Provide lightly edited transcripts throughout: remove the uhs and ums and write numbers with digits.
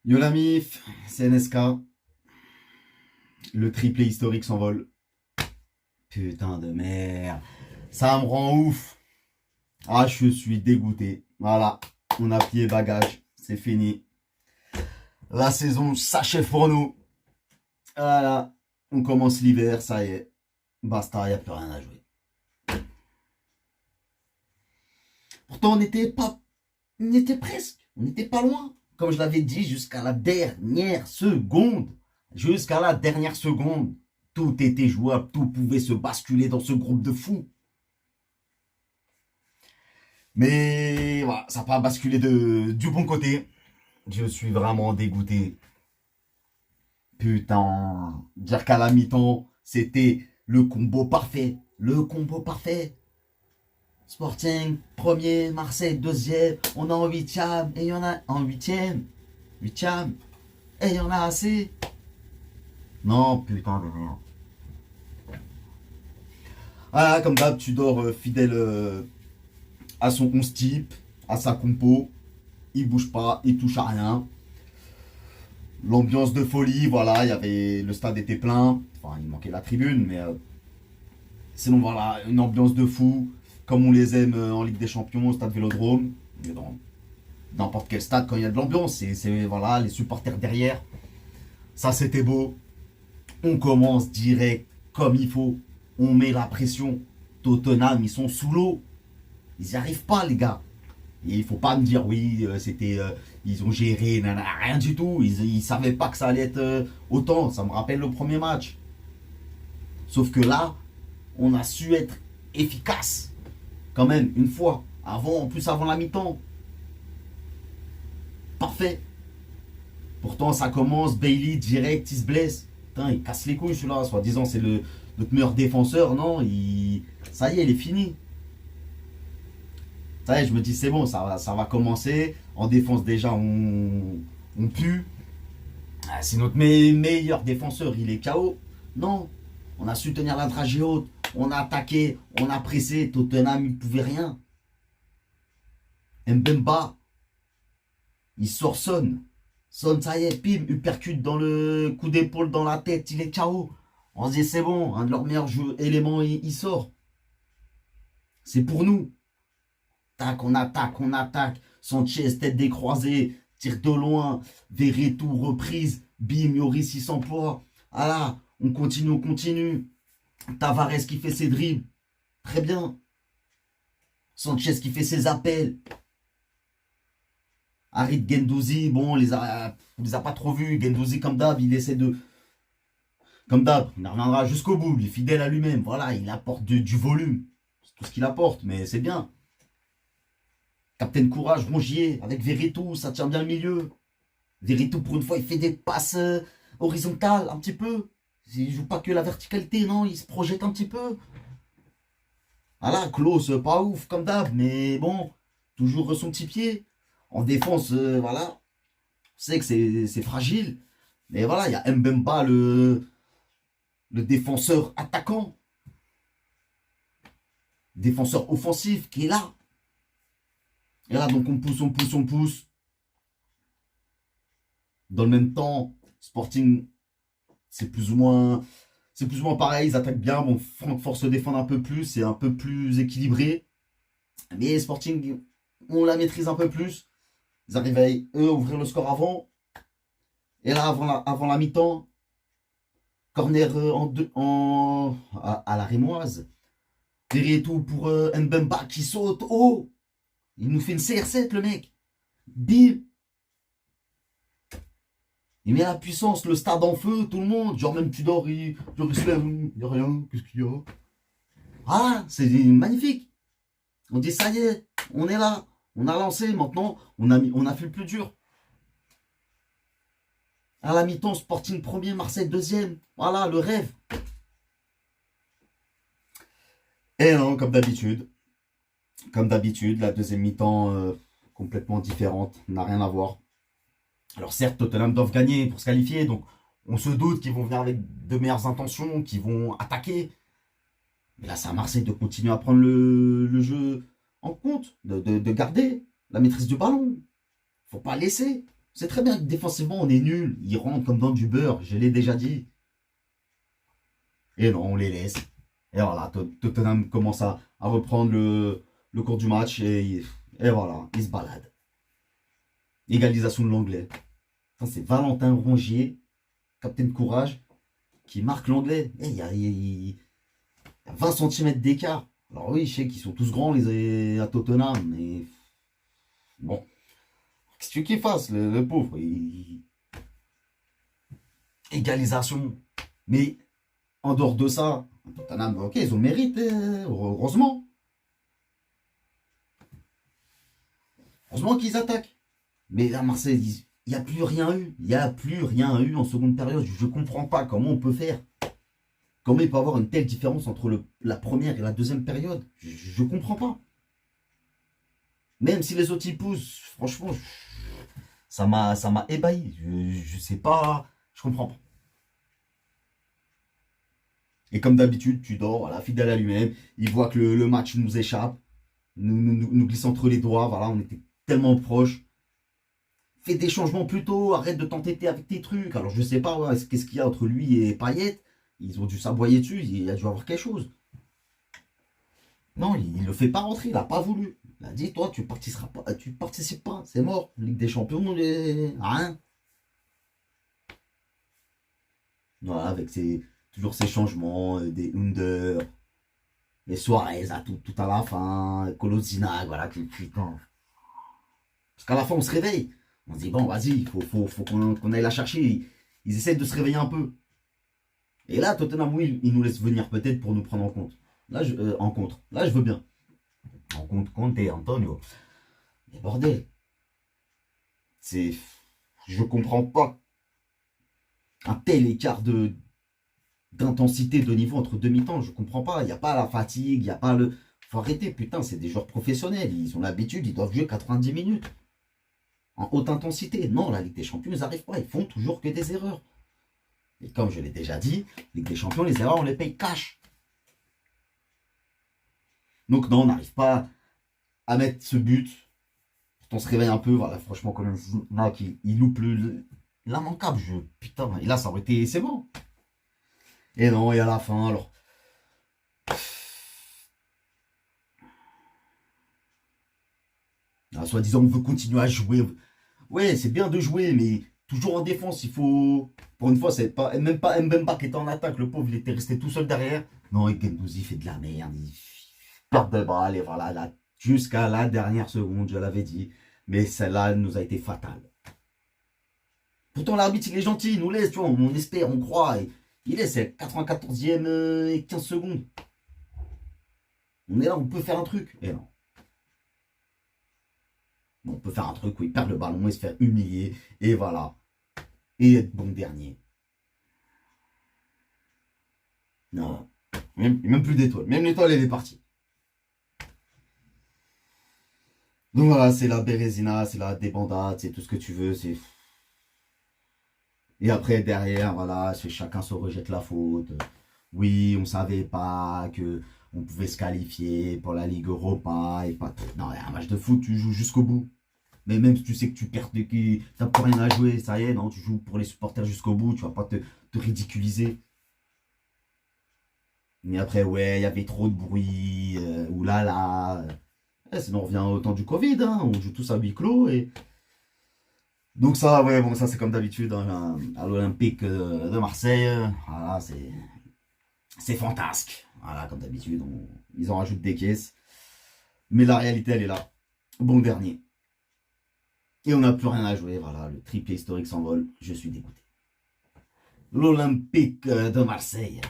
Yo la mif, c'est NSK, le triplé historique s'envole. Putain de merde, ça me rend ouf. Ah, je suis dégoûté. Voilà, on a plié bagage, c'est fini. La saison s'achève pour nous. Voilà, on commence l'hiver, ça y est. Basta, y a plus rien à jouer. Pourtant, on était presque, on était pas loin. Comme je l'avais dit, jusqu'à la dernière seconde. Jusqu'à la dernière seconde. Tout était jouable, tout pouvait se basculer dans ce groupe de fous. Mais voilà, ça n'a pas basculé du bon côté. Je suis vraiment dégoûté. Putain, dire qu'à la mi-temps, c'était le combo parfait. Le combo parfait. Sporting, premier, Marseille, deuxième. On est en huitième, et il y en a en huitième. Huitième, et il y en a assez. Non, putain de merde. Voilà, comme d'hab, tu dors fidèle à son 11 type, à sa compo. Il bouge pas, il touche à rien. L'ambiance de folie, voilà, le stade était plein. Enfin, il manquait la tribune, mais sinon voilà, une ambiance de fou, comme on les aime en Ligue des Champions, au stade Vélodrome, mais dans n'importe quel stade quand il y a de l'ambiance. Voilà, les supporters derrière, ça c'était beau. On commence direct comme il faut, on met la pression. Tottenham, ils sont sous l'eau, ils n'y arrivent pas les gars. Et il faut pas me dire oui, ils ont géré, rien du tout. Ils savaient pas que ça allait être autant. Ça me rappelle le premier match. Sauf que là, on a su être efficace quand même une fois. En plus avant la mi-temps. Parfait. Pourtant ça commence, Bailey direct, il se blesse. Putain, il casse les couilles celui-là. Soi-disant c'est notre meilleur défenseur. Non, ça y est, il est fini. Ça y est, je me dis c'est bon, ça va commencer. En défense déjà, on pue. Ah, c'est notre meilleur défenseur, il est KO. Non, on a su tenir la dragée haute. On a attaqué, on a pressé. Tottenham, il ne pouvait rien. Mbemba, il sort Son. Son, ça y est, pim, uppercut dans le coup d'épaule dans la tête, il est KO. On se dit c'est bon, un de leurs meilleurs éléments, il sort. C'est pour nous. Tac, on attaque, on attaque. Sanchez, tête décroisée, tire de loin. Verretou, reprise. Bim, Yoris, il s'emploie. Ah là, on continue, on continue. Tavares qui fait ses dribbles. Très bien. Sanchez qui fait ses appels. Harit Gendouzi, bon, on les a pas trop vus. Gendouzi, comme d'hab, il essaie de. Comme d'hab, il reviendra jusqu'au bout. Il est fidèle à lui-même. Voilà, il apporte du volume. C'est tout ce qu'il apporte, mais c'est bien. Captain Courage, Rongier, avec Verretou, ça tient bien le milieu. Verretou, pour une fois, il fait des passes horizontales, un petit peu. Il joue pas que la verticalité, non, il se projette un petit peu. Voilà, Klose, pas ouf, comme d'hab, mais bon, toujours son petit pied. En défense, voilà, on sait que c'est fragile. Mais voilà, il y a Mbemba, le défenseur attaquant, défenseur offensif qui est là. Et là, donc on pousse, on pousse, on pousse. Dans le même temps, Sporting, c'est plus ou moins pareil, ils attaquent bien. Bon, Francfort se défend un peu plus, c'est un peu plus équilibré. Mais Sporting, on la maîtrise un peu plus. Ils arrivent à eux ouvrir le score avant. Et là, avant la mi-temps, corner à la Rémoise. Derrière tout pour Mbemba qui saute. Oh, il nous fait une CR7 le mec. Bim. Il met la puissance, le stade en feu, tout le monde. Genre même Tudor, il se lève. Il n'y a rien, qu'est-ce qu'il y a? Ah, c'est magnifique. On dit ça y est, on est là. On a lancé, maintenant, on a fait le plus dur. À la mi-temps, Sporting premier, Marseille deuxième. Voilà, le rêve. Et non, comme d'habitude, la deuxième mi-temps complètement différente, n'a rien à voir. Alors certes, Tottenham doivent gagner pour se qualifier, donc on se doute qu'ils vont venir avec de meilleures intentions, qu'ils vont attaquer. Mais là, c'est à Marseille de continuer à prendre le jeu en compte, de garder la maîtrise du ballon. Faut pas laisser. C'est très bien que défensivement, on est nul. Ils rentrent comme dans du beurre, je l'ai déjà dit. Et non, on les laisse. Et voilà, Tottenham commence à reprendre le cours du match et voilà, ils se baladent. Égalisation de l'anglais. C'est Valentin Rongier, capitaine de courage, qui marque l'anglais. Il y a 20 cm d'écart. Alors oui, je sais qu'ils sont tous grands à Tottenham, mais bon, qu'est-ce que tu veux qu'il fasse, le pauvre Égalisation. Mais en dehors de ça, Tottenham, ok, ils ont le mérite, heureusement. Heureusement qu'ils attaquent. Mais là, Marseille, il n'y a plus rien eu. Il n'y a plus rien eu en seconde période. Je ne comprends pas comment on peut faire. Comment il peut y avoir une telle différence entre la première et la deuxième période. Je ne comprends pas. Même si les autres y poussent, franchement, ça m'a ébahi. Je sais pas, je comprends pas. Et comme d'habitude, tu dors, voilà, fidèle à lui-même. Il voit que le match nous échappe, nous glisse entre les doigts. Voilà, on était tellement proches. Fais des changements plus tôt, arrête de t'entêter avec tes trucs. Alors je sais pas, ouais, qu'est-ce qu'il y a entre lui et Payet. Ils ont dû s'aboyer dessus, il a dû avoir quelque chose. Non, il le fait pas rentrer, il a pas voulu. Il a dit, toi, tu participes pas, c'est mort. Ligue des Champions, rien. Voilà, avec toujours ces changements, des Under, les Suarez, tout à la fin, Kolasinac, voilà, putain. Parce qu'à la fin, on se réveille. On se dit, bon, vas-y, faut qu'on aille la chercher. Ils essaient de se réveiller un peu. Et là, Tottenham, oui, il nous laisse venir peut-être pour nous prendre en compte. Là, en contre. Là, je veux bien. En compte, Conte, Antonio. Mais bordel. C'est. Je comprends pas. Un tel écart d'intensité, de niveau entre demi-temps, je comprends pas. Il n'y a pas la fatigue, il n'y a pas le. Faut arrêter, putain, c'est des joueurs professionnels. Ils ont l'habitude, ils doivent jouer 90 minutes. En haute intensité. Non, la Ligue des Champions, ils n'arrivent pas. Ils font toujours que des erreurs. Et comme je l'ai déjà dit, Ligue des Champions, les erreurs, on les paye cash. Donc non, on n'arrive pas à mettre ce but. On se réveille un peu, voilà, franchement, quand même, il loupe l'immanquable. Putain, et là, ça aurait été, c'est bon. Et non, et à la fin, alors. Soi-disant, on veut continuer à jouer. Ouais, c'est bien de jouer, mais toujours en défense, il faut. Pour une fois, c'est pas. Même pas Mbemba qui était en attaque, le pauvre, il était resté tout seul derrière. Non, et Gendouzi fait de la merde. Il perd de balle, et voilà, là, jusqu'à la dernière seconde, je l'avais dit. Mais celle-là nous a été fatale. Pourtant, l'arbitre, il est gentil, il nous laisse, tu vois, on espère, on croit. Il laisse, c'est 94e et 15 secondes. On est là, on peut faire un truc. Et non. On peut faire un truc où il perd le ballon et se faire humilier. Et voilà. Et être bon dernier. Non. Même plus d'étoiles. Même l'étoile, elle est partie. Donc voilà, c'est la Bérésina, c'est la débandade, c'est tout ce que tu veux. Et après, derrière, voilà, chacun se rejette la faute. Oui, on savait pas que on pouvait se qualifier pour la Ligue Europa et pas. Non, un match de foot, tu joues jusqu'au bout. Mais même si tu sais que tu perds, t'as plus rien à jouer, ça y est, non, tu joues pour les supporters jusqu'au bout, tu vas pas te ridiculiser. Mais après, ouais, il y avait trop de bruit, oulala. Sinon, on revient au temps du Covid, hein, on joue tous à huis clos. Donc ça, ouais, bon, ça c'est comme d'habitude, hein, à l'Olympique de Marseille. Voilà, c'est fantasque. Voilà, comme d'habitude, ils en rajoutent des caisses. Mais la réalité, elle est là. Bon dernier. Et on n'a plus rien à jouer, voilà, le triplé historique s'envole, je suis dégoûté. L'Olympique de Marseille.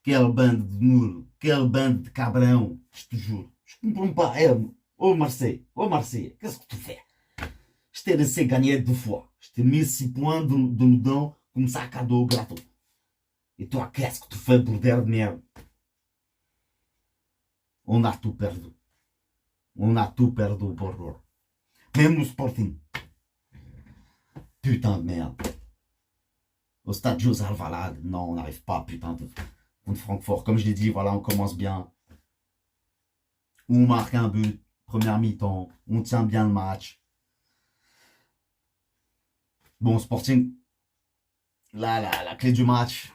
Quelle bande de nuls, quelle bande de cabrão, je te jure. Je ne comprends pas, oh Marseille, qu'est-ce que tu fais? Je t'ai laissé gagner 2 fois. Je t'ai mis 6 points de nous dents comme ça, cadeau gratuit. Et toi, qu'est-ce que tu fais, bordel de merde? On a tout perdu. On a tout perdu, bordel. Même le Sporting. Putain de merde. Au stade José Alvalade, non, on n'arrive pas, putain, contre Francfort. Comme je l'ai dit, voilà, on commence bien. On marque un but, première mi-temps, on tient bien le match. Bon, Sporting, là, la clé du match,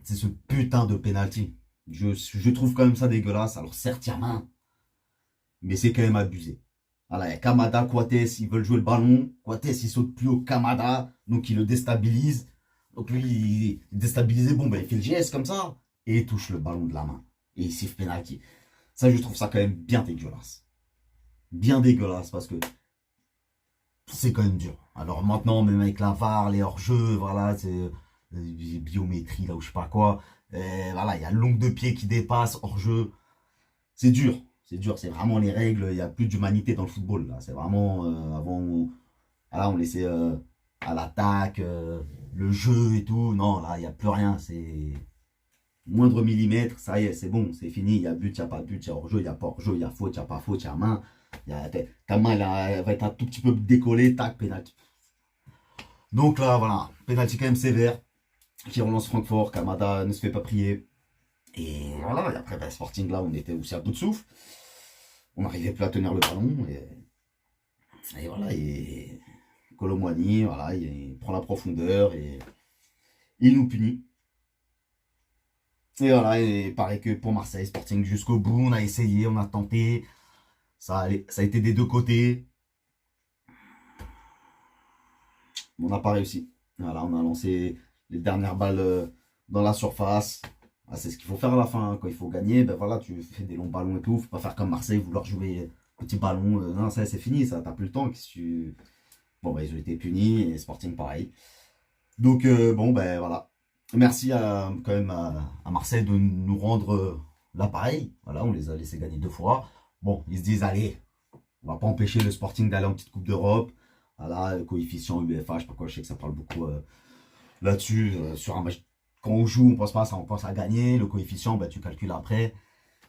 c'est ce putain de penalty. Je trouve quand même ça dégueulasse. Alors certes, il y a main, mais c'est quand même abusé. Voilà, il y a Kamada, Coates, ils veulent jouer le ballon. Coates, il saute plus haut que Kamada, donc il le déstabilise. Donc lui, il est déstabilisé, bon, ben, il fait le geste comme ça, et il touche le ballon de la main. Et il siffle penalty. Ça, je trouve ça quand même bien dégueulasse. Bien dégueulasse, parce que c'est quand même dur. Alors maintenant, même avec la VAR, les hors-jeux, voilà, c'est biométrie, là, ou je sais pas quoi. Voilà, il y a l'ongle de pied qui dépasse hors-jeu. C'est dur. C'est dur, c'est vraiment les règles. Il n'y a plus d'humanité dans le football. Là, c'est vraiment avant, voilà, on laissait à l'attaque, le jeu et tout. Non, là, il n'y a plus rien. C'est moindre millimètre, ça y est, c'est bon, c'est fini. Il y a but, il n'y a pas de but, il y a hors-jeu, il n'y a pas hors-jeu, il y a faute, il n'y a pas faute, il y a main. Ta main, elle va être un tout petit peu décollée, tac, pénalty. Donc là, voilà, pénalty quand même sévère, qui relance Francfort. Kamada ne se fait pas prier. Et voilà, et après, ben, Sporting, là, on était aussi à bout de souffle. On n'arrivait plus à tenir le ballon. Et voilà, et Colomwani, voilà, il prend la profondeur et il nous punit. Et voilà, et pareil que pour Marseille, Sporting jusqu'au bout, on a essayé, on a tenté. Ça a été des deux côtés. On n'a pas réussi. Voilà, on a lancé les dernières balles dans la surface. Ah, c'est ce qu'il faut faire à la fin, hein. Quand il faut gagner, ben voilà, tu fais des longs ballons et tout. Faut pas faire comme Marseille, vouloir jouer petit ballon. Non, ça c'est fini, ça t'as plus le temps. Bon, ben ils ont été punis et Sporting pareil. Donc bon, ben voilà. Merci quand même à Marseille de nous rendre l'appareil. Voilà, on les a laissés gagner 2 fois. Bon, ils se disent, allez, on va pas empêcher le Sporting d'aller en petite Coupe d'Europe. Voilà, coefficient UEFA, je sais pas quoi, je sais que ça parle beaucoup là-dessus. Sur un match, quand on joue, on pense pas à ça, on pense à gagner. Le coefficient, bah, tu calcules après.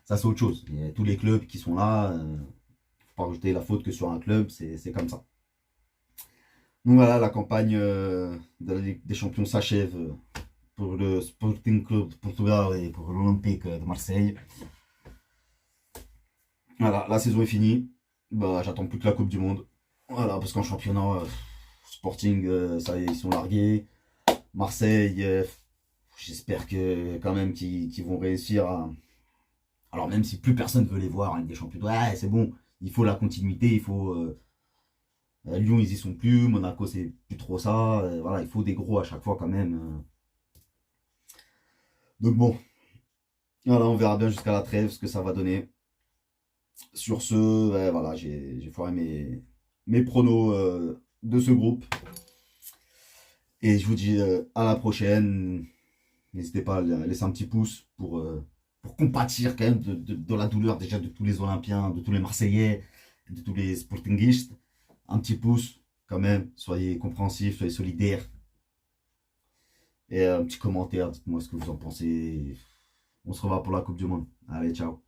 Ça, c'est autre chose. Il y a tous les clubs qui sont là. Faut pas rajouter la faute que sur un club, c'est comme ça. Donc voilà, la campagne de la Ligue des Champions s'achève pour le Sporting Club de Portugal et pour l'Olympique de Marseille. Voilà, la saison est finie. Bah, j'attends plus que la Coupe du Monde. Voilà, parce qu'en championnat, Sporting, ça y est, ils sont largués. Marseille, j'espère que quand même qu'ils vont réussir à. Alors même si plus personne veut les voir avec des champions, ouais, c'est bon, il faut la continuité, il faut. Lyon, ils y sont plus, Monaco, c'est plus trop ça. Voilà, il faut des gros à chaque fois quand même. Donc bon, voilà, on verra bien jusqu'à la trêve ce que ça va donner. Sur ce, ouais, voilà, j'ai foiré mes pronos de ce groupe. Et je vous dis à la prochaine. N'hésitez pas à laisser un petit pouce pour compatir quand même de la douleur déjà de tous les Olympiens, de tous les Marseillais, de tous les Sportingistes. Un petit pouce quand même, soyez compréhensifs, soyez solidaires. Et un petit commentaire, dites-moi ce que vous en pensez. On se revoit pour la Coupe du Monde. Allez, ciao.